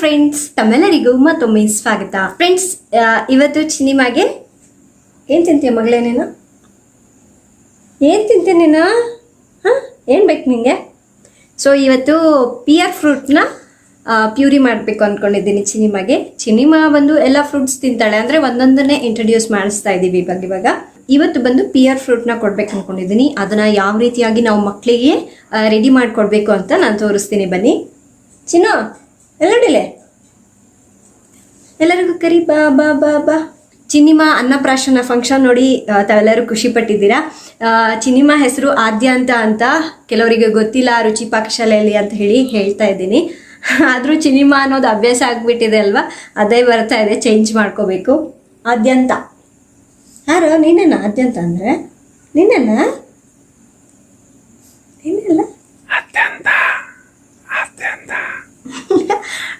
Friends, ತಮ್ಮೆಲ್ಲರಿಗೂ ಮತ್ತೊಮ್ಮೆ ಸ್ವಾಗತ. ಫ್ರೆಂಡ್ಸ್, ಇವತ್ತು ಚಿನಿಮಾಗೆ ಏನು ತಿಂತೀಯ ಮಗಳೇ ನೀನು? ಏನು ತಿಂತೀಯ ನೀನು? ಏನು ಬೇಕು ನಿಂಗೆ? ಸೊ ಇವತ್ತು ಪಿಯರ್ ಫ್ರೂಟ್ನ ಪ್ಯೂರಿ ಮಾಡಬೇಕು ಅಂದ್ಕೊಂಡಿದ್ದೀನಿ ಚಿನಿಮಾಗೆ. ಚಿನಿಮಾ ಬಂದು ಎಲ್ಲ ಫ್ರೂಟ್ಸ್ ತಿಂತಾಳೆ, ಅಂದರೆ ಒಂದೊಂದನ್ನೇ ಇಂಟ್ರೊಡ್ಯೂಸ್ ಮಾಡಿಸ್ತಾ ಇದ್ದೀವಿ ಇವಾಗ. ಇವತ್ತು ಬಂದು ಪಿಯರ್ ಫ್ರೂಟ್ನ ಕೊಡ್ಬೇಕು ಅಂದ್ಕೊಂಡಿದ್ದೀನಿ. ಅದನ್ನು ಯಾವ ರೀತಿಯಾಗಿ ನಾವು ಮಕ್ಕಳಿಗೆ ರೆಡಿ ಮಾಡಿಕೊಡ್ಬೇಕು ಅಂತ ನಾನು ತೋರಿಸ್ತೀನಿ. ಬನ್ನಿ ಚಿನ್ನು, ಎಲ್ಲಡಿಲೆ ಎಲ್ಲರಿಗೂ ಕರಿ, ಬಾ ಬಾ ಬಾ ಬಾ. ಚಿನಿಮಾ ಅನ್ನಪ್ರಾಶನ ಫಂಕ್ಷನ್ ನೋಡಿ ತಾವೆಲ್ಲರೂ ಖುಷಿ ಪಟ್ಟಿದ್ದೀರಾ. ಚಿನಿಮಾ ಹೆಸರು ಆದ್ಯಾಂತ ಅಂತ ಕೆಲವರಿಗೆ ಗೊತ್ತಿಲ್ಲ, ರುಚಿ ಪಾಕಶಾಲೆಯಲ್ಲಿ ಅಂತ ಹೇಳ್ತಾ ಇದ್ದೀನಿ. ಆದರೂ ಚಿನಿಮಾ ಅನ್ನೋದು ಅಭ್ಯಾಸ ಆಗಿಬಿಟ್ಟಿದೆ ಅಲ್ವಾ, ಅದೇ ಬರ್ತಾ ಇದೆ, ಚೇಂಜ್ ಮಾಡ್ಕೋಬೇಕು. ಆದ್ಯಂತ ಯಾರು? ನೀನೇನ ಆದ್ಯಂತ ಅಂದರೆ? ನೀನೇನ? ನೀನೆಲ್ಲ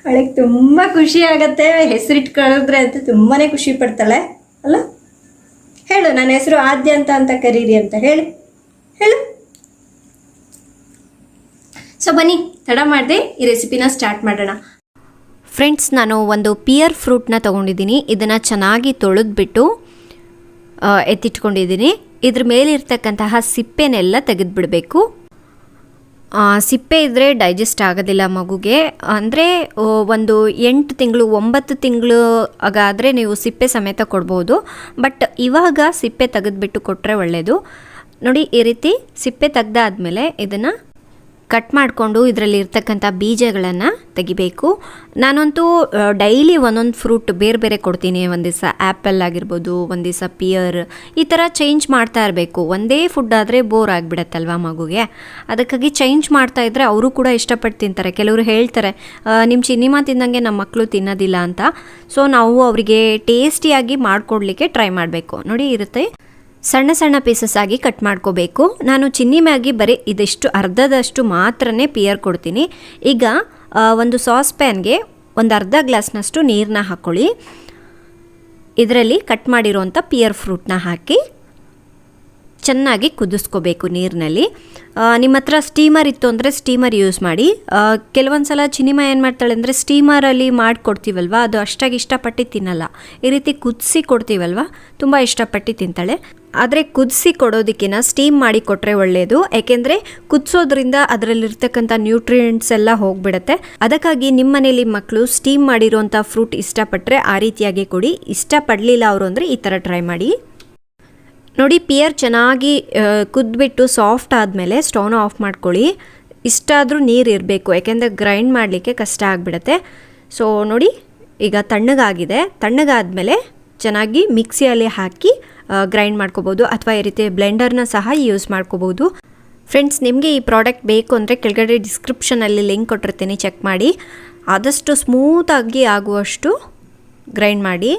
ಅವಳಿಗೆ ತುಂಬ ಖುಷಿ ಆಗತ್ತೆ ಹೆಸರಿಟ್ಕೊಳ್ಳಿದ್ರೆ ಅಂತ, ತುಂಬಾ ಖುಷಿ ಪಡ್ತಾಳೆ ಅಲ್ಲ. ಹೇಳು, ನನ್ನ ಹೆಸರು ಆದ್ಯಂತ ಅಂತ ಕರೀರಿ ಅಂತ ಹೇಳು. ಸೊ ಬನ್ನಿ, ತಡ ಮಾಡದೆ ಈ ರೆಸಿಪಿನ ಸ್ಟಾರ್ಟ್ ಮಾಡೋಣ. ಫ್ರೆಂಡ್ಸ್, ನಾನು ಒಂದು ಪಿಯರ್ ಫ್ರೂಟ್ನ ತೊಗೊಂಡಿದ್ದೀನಿ. ಇದನ್ನು ಚೆನ್ನಾಗಿ ತೊಳೆದ್ಬಿಟ್ಟು ಎತ್ತಿಟ್ಕೊಂಡಿದ್ದೀನಿ. ಇದ್ರ ಮೇಲಿರ್ತಕ್ಕಂತಹ ಸಿಪ್ಪೆನೆಲ್ಲ ತೆಗೆದುಬಿಡಬೇಕು. ಸಿಪ್ಪೆ ಇದ್ದರೆ ಡೈಜೆಸ್ಟ್ ಆಗೋದಿಲ್ಲ ಮಗುಗೆ. ಅಂದರೆ ಒಂದು 8 ತಿಂಗಳು 9 ತಿಂಗಳು ಆಗಾದರೆ ನೀವು ಸಿಪ್ಪೆ ಸಮೇತ ಕೊಡ್ಬೋದು. ಬಟ್ ಇವಾಗ ಸಿಪ್ಪೆ ತೆಗೆದುಬಿಟ್ಟು ಕೊಟ್ಟರೆ ಒಳ್ಳೆಯದು. ನೋಡಿ, ಈ ರೀತಿ ಸಿಪ್ಪೆ ತೆಗೆದಾದ್ಮೇಲೆ ಇದನ್ನು ಕಟ್ ಮಾಡಿಕೊಂಡು ಇದರಲ್ಲಿ ಇರ್ತಕ್ಕಂಥ ಬೀಜಗಳನ್ನು ತೆಗಿಬೇಕು. ನಾನಂತೂ ಡೈಲಿ ಒಂದೊಂದು ಫ್ರೂಟ್ ಬೇರೆ ಬೇರೆ ಕೊಡ್ತೀನಿ. ಒಂದು ದಿವಸ ಆ್ಯಪಲ್ ಆಗಿರ್ಬೋದು, ಒಂದು ದಿವಸ ಪಿಯರ್, ಈ ಥರ ಚೇಂಜ್ ಮಾಡ್ತಾ ಇರಬೇಕು. ಒಂದೇ ಫುಡ್ ಆದರೆ ಬೋರ್ ಆಗಿಬಿಡತ್ತಲ್ವ ಮಗುಗೆ. ಅದಕ್ಕಾಗಿ ಚೇಂಜ್ ಮಾಡ್ತಾ ಇದ್ದರೆ ಅವರು ಕೂಡ ಇಷ್ಟಪಟ್ಟು ತಿಂತಾರೆ. ಕೆಲವರು ಹೇಳ್ತಾರೆ, ನಿಮ್ಮ ಚಿನಿಮಾ ತಿಂದಂಗೆ ನಮ್ಮ ಮಕ್ಕಳು ತಿನ್ನೋದಿಲ್ಲ ಅಂತ. ಸೊ ನಾವು ಅವರಿಗೆ ಟೇಸ್ಟಿಯಾಗಿ ಮಾಡಿಕೊಡ್ಲಿಕ್ಕೆ ಟ್ರೈ ಮಾಡಬೇಕು. ನೋಡಿ, ಇರುತ್ತೆ, ಸಣ್ಣ ಸಣ್ಣ ಪೀಸಸ್ ಆಗಿ ಕಟ್ ಮಾಡ್ಕೋಬೇಕು. ನಾನು ಚಿನ್ನಿಮ್ಯಾಗಿ ಬರೀ ಇದಿಷ್ಟು ಅರ್ಧದಷ್ಟು ಮಾತ್ರನೇ ಪಿಯರ್ ಕೊಡ್ತೀನಿ. ಈಗ ಒಂದು ಸಾಸ್ ಪ್ಯಾನ್ಗೆ ಒಂದು ಅರ್ಧ ಗ್ಲಾಸ್ನಷ್ಟು ನೀರನ್ನ ಹಾಕ್ಕೊಳ್ಳಿ. ಇದರಲ್ಲಿ ಕಟ್ ಮಾಡಿರೋಂಥ ಪಿಯರ್ ಫ್ರೂಟ್ನ ಹಾಕಿ ಚೆನ್ನಾಗಿ ಕುದಿಸ್ಕೋಬೇಕು ನೀರಿನಲ್ಲಿ. ನಿಮ್ಮ ಹತ್ರ ಸ್ಟೀಮರ್ ಇತ್ತು ಅಂದರೆ ಸ್ಟೀಮರ್ ಯೂಸ್ ಮಾಡಿ. ಕೆಲವೊಂದು ಸಲ ಚಿನಿಮಾ ಏನು ಮಾಡ್ತಾಳೆ ಅಂದರೆ ಸ್ಟೀಮರಲ್ಲಿ ಮಾಡಿಕೊಡ್ತೀವಲ್ವ, ಅದು ಅಷ್ಟಾಗಿ ಇಷ್ಟಪಟ್ಟು ತಿನ್ನಲ್ಲ. ಈ ರೀತಿ ಕುದಿಸಿ ಕೊಡ್ತೀವಲ್ವ, ತುಂಬ ಇಷ್ಟಪಟ್ಟು ತಿಂತಾಳೆ. ಆದರೆ ಕುದಿಸಿ ಕೊಡೋದಕ್ಕಿಂತ ಸ್ಟೀಮ್ ಮಾಡಿ ಕೊಟ್ಟರೆ ಒಳ್ಳೆಯದು. ಯಾಕೆಂದರೆ ಕುದಿಸೋದ್ರಿಂದ ಅದರಲ್ಲಿರ್ತಕ್ಕಂಥ ನ್ಯೂಟ್ರಿಯೆಂಟ್ಸ್ ಎಲ್ಲ ಹೋಗಿಬಿಡುತ್ತೆ. ಅದಕ್ಕಾಗಿ ನಿಮ್ಮ ಮನೇಲಿ ಮಕ್ಕಳು ಸ್ಟೀಮ್ ಮಾಡಿರೋಂಥ ಫ್ರೂಟ್ ಇಷ್ಟಪಟ್ಟರೆ ಆ ರೀತಿಯಾಗಿ ಕೊಡಿ. ಇಷ್ಟಪಡಲಿಲ್ಲ ಅವರು ಅಂದರೆ ಈ ಥರ ಟ್ರೈ ಮಾಡಿ. ನೋಡಿ, ಪಿಯರ್ ಚೆನ್ನಾಗಿ ಕುದ್ಬಿಟ್ಟು ಸಾಫ್ಟ್ ಆದಮೇಲೆ ಸ್ಟವ್ನ ಆಫ್ ಮಾಡ್ಕೊಳ್ಳಿ. ಇಷ್ಟಾದರೂ ನೀರು ಇರಬೇಕು, ಯಾಕೆಂದರೆ ಗ್ರೈಂಡ್ ಮಾಡಲಿಕ್ಕೆ ಕಷ್ಟ ಆಗಿಬಿಡುತ್ತೆ. ಸೊ ನೋಡಿ, ಈಗ ತಣ್ಣಗಾಗಿದೆ. ತಣ್ಣಗಾದಮೇಲೆ ಚೆನ್ನಾಗಿ ಮಿಕ್ಸಿಯಲ್ಲಿ ಹಾಕಿ ಗ್ರೈಂಡ್ ಮಾಡ್ಕೋಬೋದು, ಅಥವಾ ಈ ರೀತಿ ಬ್ಲೆಂಡರ್ನ ಸಹ ಯೂಸ್ ಮಾಡ್ಕೋಬೋದು. ಫ್ರೆಂಡ್ಸ್, ನಿಮಗೆ ಈ ಪ್ರಾಡಕ್ಟ್ ಬೇಕು ಅಂದರೆ ಕೆಳಗಡೆ ಡಿಸ್ಕ್ರಿಪ್ಷನಲ್ಲಿ ಲಿಂಕ್ ಕೊಟ್ಟಿರ್ತೀನಿ, ಚೆಕ್ ಮಾಡಿ. ಆದಷ್ಟು ಸ್ಮೂತಾಗಿ ಆಗುವಷ್ಟು ಗ್ರೈಂಡ್ ಮಾಡಿ.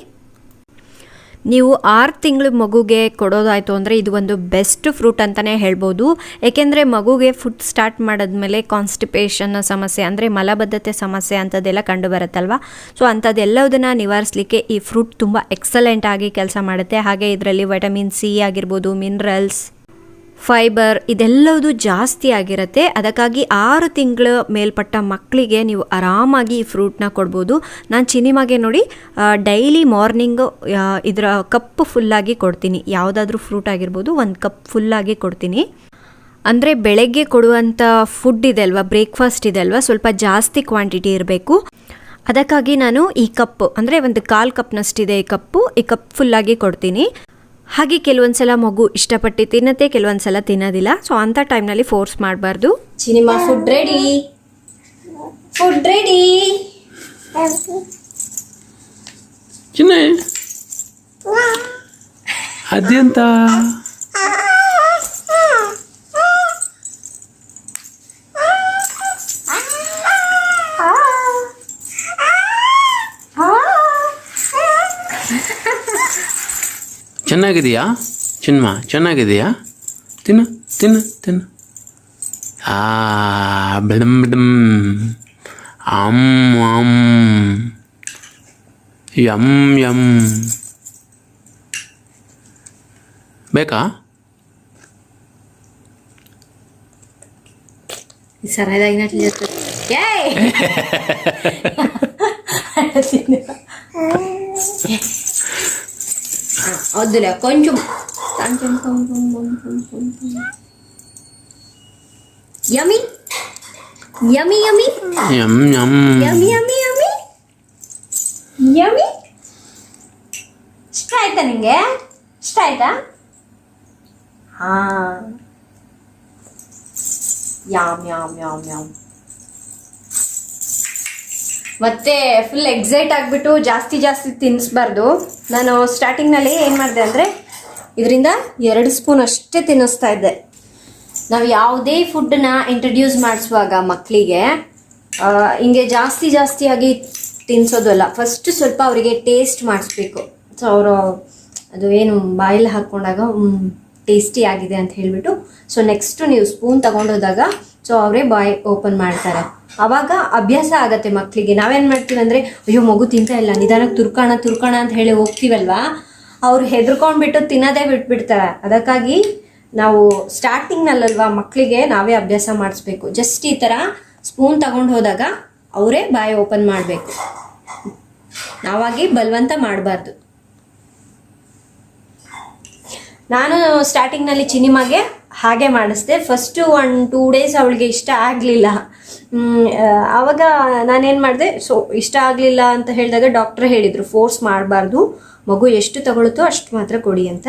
ನೀವು 6 ತಿಂಗಳು ಮಗುಗೆ ಕೊಡೋದಾಯಿತು ಅಂದರೆ ಇದು ಒಂದು ಬೆಸ್ಟ್ ಫ್ರೂಟ್ ಅಂತಲೇ ಹೇಳ್ಬೋದು. ಏಕೆಂದರೆ ಮಗುಗೆ ಫುಡ್ ಸ್ಟಾರ್ಟ್ ಮಾಡಿದ್ಮೇಲೆ ಕಾನ್ಸ್ಟಿಪೇಷನ್ ಸಮಸ್ಯೆ, ಅಂದರೆ ಮಲಬದ್ಧತೆ ಸಮಸ್ಯೆ ಅಂಥದ್ದೆಲ್ಲ ಕಂಡು ಬರುತ್ತಲ್ವ. ಸೊ ಅಂಥದ್ದೆಲ್ಲದನ್ನು ನಿವಾರಿಸಲಿಕ್ಕೆ ಈ ಫ್ರೂಟ್ ತುಂಬ ಎಕ್ಸಲೆಂಟ್ ಆಗಿ ಕೆಲಸ ಮಾಡುತ್ತೆ. ಹಾಗೆ ಇದರಲ್ಲಿ ವಿಟಮಿನ್ ಸಿ ಆಗಿರ್ಬೋದು, ಮಿನರಲ್ಸ್, ಫೈಬರ್, ಇದೆಲ್ಲವುದು ಜಾಸ್ತಿ ಆಗಿರುತ್ತೆ. ಅದಕ್ಕಾಗಿ 6 ತಿಂಗಳ ಮೇಲ್ಪಟ್ಟ ಮಕ್ಕಳಿಗೆ ನೀವು ಆರಾಮಾಗಿ ಈ ಫ್ರೂಟ್ನ ಕೊಡ್ಬೋದು. ನಾನು ಚಿನಿಮಾಗೆ ನೋಡಿ ಡೈಲಿ ಮಾರ್ನಿಂಗು ಇದರ ಕಪ್ ಫುಲ್ಲಾಗಿ ಕೊಡ್ತೀನಿ. ಯಾವುದಾದ್ರೂ ಫ್ರೂಟ್ ಆಗಿರ್ಬೋದು, ಒಂದು ಕಪ್ ಫುಲ್ಲಾಗಿ ಕೊಡ್ತೀನಿ. ಅಂದರೆ ಬೆಳಗ್ಗೆ ಕೊಡುವಂಥ ಫುಡ್ ಇದೆ ಅಲ್ವಾ, ಬ್ರೇಕ್ಫಾಸ್ಟ್ ಇದೆ ಅಲ್ವಾ, ಸ್ವಲ್ಪ ಜಾಸ್ತಿ ಕ್ವಾಂಟಿಟಿ ಇರಬೇಕು. ಅದಕ್ಕಾಗಿ ನಾನು ಈ ಕಪ್ಪು, ಅಂದರೆ ಒಂದು 1/4 ಕಪ್ನಷ್ಟಿದೆ ಈ ಕಪ್ ಫುಲ್ಲಾಗಿ ಕೊಡ್ತೀನಿ. ಹಾಗೆ ಕೆಲವೊಂದು ಸಲ ಮಗು ಇಷ್ಟಪಟ್ಟು ತಿನ್ನತ್ತೆ, ಕೆಲವೊಂದು ಸಲ ತಿನ್ನೋದಿಲ್ಲ. ಸೊ ಅಂಥ ಟೈಮ್ನಲ್ಲಿ ಫೋರ್ಸ್ ಮಾಡಬಾರ್ದು. ಚಿನಿಮಾ ಫುಡ್ ರೆಡಿ, ಫುಡ್ ರೆಡಿ. ಚಿನ್ನೆ ಅದ್ಯಂತ ಚೆನ್ನಾಗಿದೆಯಾ ಚಿನ್ಮಾ? ಚೆನ್ನಾಗಿದೆಯಾ? ತಿನ್ನು ತಿನ್ನು ತಿನ್ನು. ಬಿಡಮ್ ಬಿಡಮ್, ಅಮ್ ಯಮ್ ಯಮ್. ಬೇಕಾ? Sarayda inatli. Yay! వద్దులే కొంచెం యమీ యమీ యమీ యమ్ యమ్ యమీ ಯಮ್ಮಿ ಯಮ್ಮಿ ಯಮ್ಮಿ ಇಷ್ಟ ಆಯ್ತಾ ನಿಂಗೆ? ಇಷ್ಟ ಆಯ್ತಾ? ಹಾಂ ಯಾಮ್ ಯಾಮ್ ಯಾಮ್ ಯಾಮ್. ಮತ್ತೆ ಫುಲ್ ಎಕ್ಸೈಟ್ ಆಗಿಬಿಟ್ಟು ಜಾಸ್ತಿ ಜಾಸ್ತಿ ತಿನ್ನಿಸ್ಬಾರ್ದು. ನಾನು ಸ್ಟಾರ್ಟಿಂಗ್ನಲ್ಲಿ ಏನು ಮಾಡಿದೆ ಅಂದರೆ ಇದರಿಂದ 2 ಸ್ಪೂನ್ ಅಷ್ಟೇ ತಿನ್ನಿಸ್ತಾ ಇದ್ದೆ. ನಾವು ಯಾವುದೇ ಫುಡ್ಡನ್ನ ಇಂಟ್ರಡ್ಯೂಸ್ ಮಾಡಿಸುವಾಗ ಮಕ್ಕಳಿಗೆ ಹಿಂಗೆ ಜಾಸ್ತಿ ಜಾಸ್ತಿಯಾಗಿ ತಿನ್ನಿಸೋದಲ್ಲ. ಫಸ್ಟ್ ಸ್ವಲ್ಪ ಅವರಿಗೆ ಟೇಸ್ಟ್ ಮಾಡಿಸ್ಬೇಕು. ಸೊ ಅವರು ಅದು ಏನು ಬಾಯಲ್ಲಿ ಹಾಕ್ಕೊಂಡಾಗ ಟೇಸ್ಟಿ ಆಗಿದೆ ಅಂತ ಹೇಳಿಬಿಟ್ಟು ಸೊ ನೆಕ್ಸ್ಟು ನೀವು ಸ್ಪೂನ್ ತಗೊಂಡೋದಾಗ ಸೊ ಅವರೇ ಬಾಯಿ ಓಪನ್ ಮಾಡ್ತಾರೆ. ಆವಾಗ ಅಭ್ಯಾಸ ಆಗತ್ತೆ ಮಕ್ಕಳಿಗೆ. ನಾವೇನು ಮಾಡ್ತೀವಿ ಅಂದರೆ ಅಯ್ಯೋ ಮಗು ತಿಂತಾ ಇಲ್ಲ, ನಿಧಾನಕ್ಕೆ ತುರ್ಕೋಣ ಅಂತ ಹೇಳಿ ಹೋಗ್ತೀವಲ್ವಾ, ಅವ್ರು ಹೆದರ್ಕೊಂಡ್ಬಿಟ್ಟು ತಿನ್ನೋದೇ ಬಿಟ್ಬಿಡ್ತಾರೆ. ಅದಕ್ಕಾಗಿ ನಾವು ಸ್ಟಾರ್ಟಿಂಗ್ನಲ್ಲಲ್ವಾ ಮಕ್ಕಳಿಗೆ ನಾವೇ ಅಭ್ಯಾಸ ಮಾಡಿಸ್ಬೇಕು. ಜಸ್ಟ್ ಈ ಥರ ಸ್ಪೂನ್ ತಗೊಂಡು ಹೋದಾಗ ಅವರೇ ಬಾಯಿ ಓಪನ್ ಮಾಡಬೇಕು, ನಾವಾಗಿ ಬಲವಂತ ಮಾಡಬಾರ್ದು. ನಾನು ಸ್ಟಾರ್ಟಿಂಗ್ನಲ್ಲಿ ಚಿನಿಮಾಗೆ ಹಾಗೆ ಮಾಡಿಸ್ದೆ. ಫಸ್ಟು 1-2 ಡೇಸ್ ಅವಳಿಗೆ ಇಷ್ಟ ಆಗಲಿಲ್ಲ. ಆವಾಗ ನಾನೇನು ಮಾಡಿದೆ, ಸೊ ಇಷ್ಟ ಆಗಲಿಲ್ಲ ಅಂತ ಹೇಳಿದಾಗ ಡಾಕ್ಟ್ರ್ ಹೇಳಿದರು ಫೋರ್ಸ್ ಮಾಡಬಾರ್ದು, ಮಗು ಎಷ್ಟು ತಗೊಳುತ್ತೋ ಅಷ್ಟು ಮಾತ್ರ ಕೊಡಿ ಅಂತ.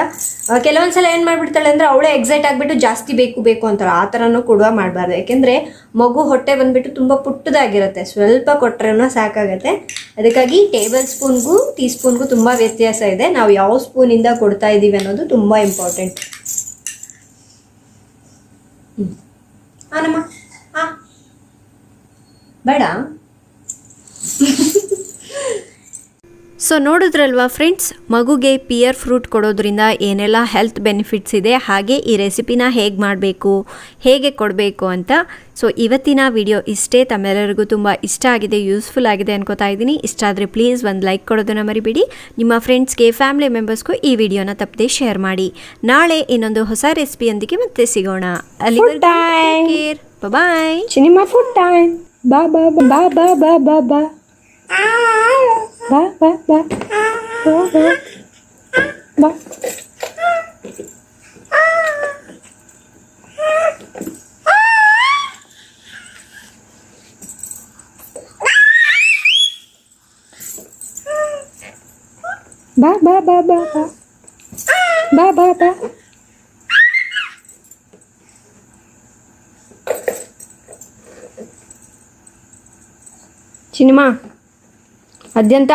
ಕೆಲವೊಂದು ಸಲ ಏನು ಮಾಡಿಬಿಡ್ತಾಳೆ ಅಂದರೆ ಅವಳೇ ಎಕ್ಸೈಟ್ ಆಗಿಬಿಟ್ಟು ಜಾಸ್ತಿ ಬೇಕು ಅಂತಾರೆ. ಆ ಥರನೂ ಕೊಡುವ ಮಾಡಬಾರ್ದು. ಯಾಕೆಂದರೆ ಮಗು ಹೊಟ್ಟೆ ಬಂದುಬಿಟ್ಟು ತುಂಬ ಪುಟ್ಟದಾಗಿರುತ್ತೆ, ಸ್ವಲ್ಪ ಕೊಟ್ಟರೆ ಸಾಕಾಗತ್ತೆ. ಅದಕ್ಕಾಗಿ ಟೇಬಲ್ ಸ್ಪೂನ್ಗೂ ಟೀ ಸ್ಪೂನ್ಗೂ ತುಂಬ ವ್ಯತ್ಯಾಸ ಇದೆ. ನಾವು ಯಾವ ಸ್ಪೂನಿಂದ ಕೊಡ್ತಾ ಇದ್ದೀವಿ ಅನ್ನೋದು ತುಂಬ ಇಂಪಾರ್ಟೆಂಟ್. ಆನಮ್ಮ ಬೇಡ. ಸೊ ನೋಡಿದ್ರಲ್ವಾ ಫ್ರೆಂಡ್ಸ್, ಮಗುಗೆ ಪಿಯರ್ ಫ್ರೂಟ್ ಕೊಡೋದ್ರಿಂದ ಏನೆಲ್ಲ ಹೆಲ್ತ್ ಬೆನಿಫಿಟ್ಸ್ ಇದೆ, ಹಾಗೆ ಈ ರೆಸಿಪಿನ ಹೇಗೆ ಮಾಡಬೇಕು, ಹೇಗೆ ಕೊಡಬೇಕು ಅಂತ. ಸೊ ಇವತ್ತಿನ ವಿಡಿಯೋ ಇಷ್ಟೇ. ತಮ್ಮೆಲ್ಲರಿಗೂ ತುಂಬ ಇಷ್ಟ ಆಗಿದೆ, ಯೂಸ್ಫುಲ್ ಆಗಿದೆ ಅನ್ಕೋತಾ ಇದ್ದೀನಿ. ಇಷ್ಟ ಆದರೆ ಪ್ಲೀಸ್ ಒಂದು ಲೈಕ್ ಕೊಡೋದನ್ನು ಮರಿಬೇಡಿ. ನಿಮ್ಮ ಫ್ರೆಂಡ್ಸ್ಗೆ, ಫ್ಯಾಮಿಲಿ ಮೆಂಬರ್ಸ್ಗೂ ಈ ವಿಡಿಯೋನ ತಪ್ಪದೆ ಶೇರ್ ಮಾಡಿ. ನಾಳೆ ಇನ್ನೊಂದು ಹೊಸ ರೆಸಿಪಿಯೊಂದಿಗೆ ಮತ್ತೆ ಸಿಗೋಣ. ಅಲ್ಲಿ ಬಾಯ್. ಚಿನಿಮಾ ಫುಡ್ ಟೈಮ್. ಬಾ ಬಾ ಬಾ ಬಾ ಬಾ ಬಾ ಬಾ ಬಾ ಬಾ ಬಾ ಬಾ. ಬಾ ಬಾ ಬಾ ಬಾ ಬಾ ಬಾ ಬಾ ಬಾ. ಚಿನಿಮಾ ಅದ್ಯಂತ